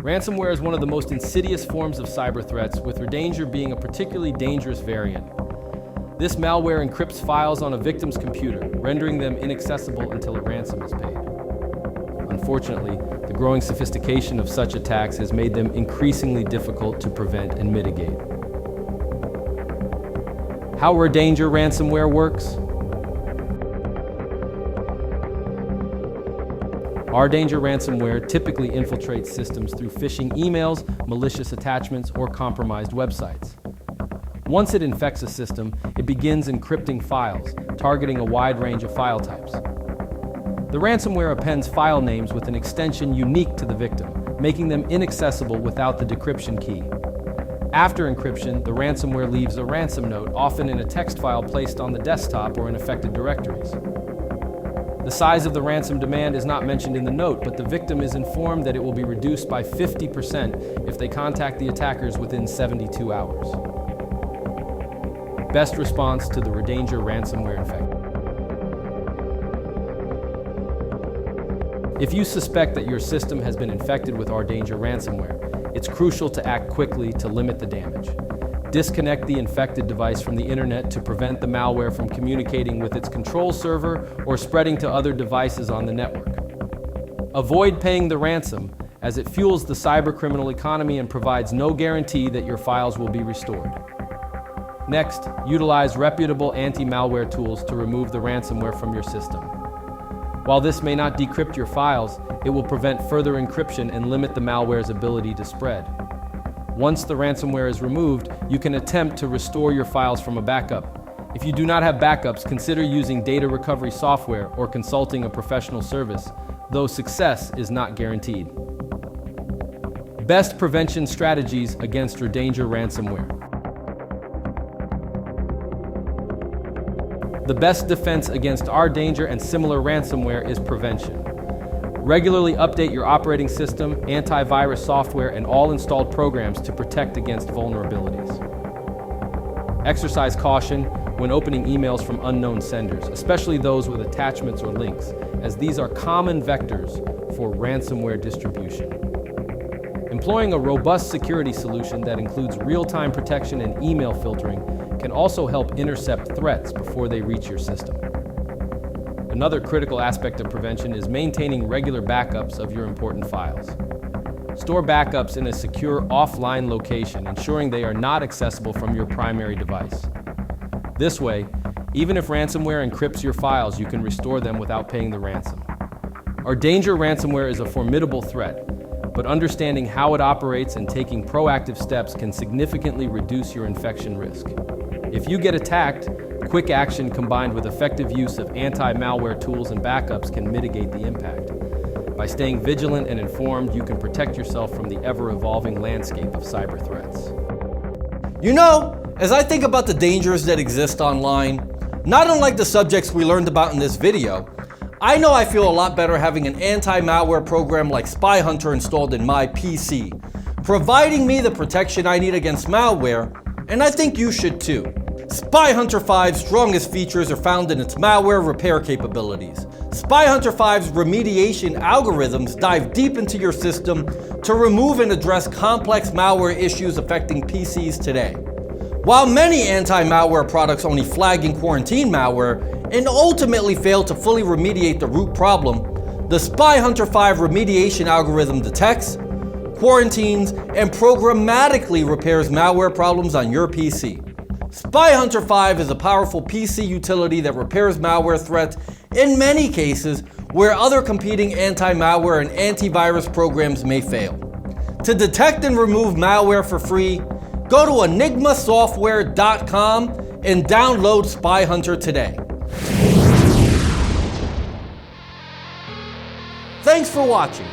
Ransomware is one of the most insidious forms of cyber threats, with RDanger being a particularly dangerous variant. This malware encrypts files on a victim's computer, rendering them inaccessible until a ransom is paid. Unfortunately, the growing sophistication of such attacks has made them increasingly difficult to prevent and mitigate. How RDanger ransomware works? RDanger ransomware typically infiltrates systems through phishing emails, malicious attachments, or compromised websites. Once it infects a system, it begins encrypting files, targeting a wide range of file types. The ransomware appends file names with an extension unique to the victim, making them inaccessible without the decryption key. After encryption, the ransomware leaves a ransom note, often in a text file placed on the desktop or in affected directories. The size of the ransom demand is not mentioned in the note, but the victim is informed that it will be reduced by 50% if they contact the attackers within 72 hours. Best response to the RDanger ransomware infection. If you suspect that your system has been infected with RDanger ransomware, it's crucial to act quickly to limit the damage. Disconnect the infected device from the internet to prevent the malware from communicating with its control server or spreading to other devices on the network. Avoid paying the ransom, as it fuels the cybercriminal economy and provides no guarantee that your files will be restored. Next, utilize reputable anti-malware tools to remove the ransomware from your system. While this may not decrypt your files, it will prevent further encryption and limit the malware's ability to spread. Once the ransomware is removed, you can attempt to restore your files from a backup. If you do not have backups, consider using data recovery software or consulting a professional service, though success is not guaranteed. Best prevention strategies against RDanger ransomware. The best defense against RDanger and similar ransomware is prevention. Regularly update your operating system, antivirus software, and all installed programs to protect against vulnerabilities. Exercise caution when opening emails from unknown senders, especially those with attachments or links, as these are common vectors for ransomware distribution. Employing a robust security solution that includes real-time protection and email filtering can also help intercept threats before they reach your system. Another critical aspect of prevention is maintaining regular backups of your important files. Store backups in a secure offline location, ensuring they are not accessible from your primary device. This way, even if ransomware encrypts your files, you can restore them without paying the ransom. RDanger ransomware is a formidable threat, but understanding how it operates and taking proactive steps can significantly reduce your infection risk. If you get attacked, quick action combined with effective use of anti-malware tools and backups can mitigate the impact. By staying vigilant and informed, you can protect yourself from the ever-evolving landscape of cyber threats. You know, as I think about the dangers that exist online, not unlike the subjects we learned about in this video, I know I feel a lot better having an anti-malware program like Spy Hunter installed in my PC, providing me the protection I need against malware, and I think you should too. Spy Hunter 5's strongest features are found in its malware repair capabilities. Spy Hunter 5's remediation algorithms dive deep into your system to remove and address complex malware issues affecting PCs today. While many anti-malware products only flag and quarantine malware and ultimately fail to fully remediate the root problem, the Spy Hunter 5 remediation algorithm detects, quarantines, and programmatically repairs malware problems on your PC. Spy Hunter 5 is a powerful PC utility that repairs malware threats in many cases where other competing anti-malware and antivirus programs may fail. To detect and remove malware for free, go to enigmasoftware.com and download Spy Hunter today. Thanks for watching.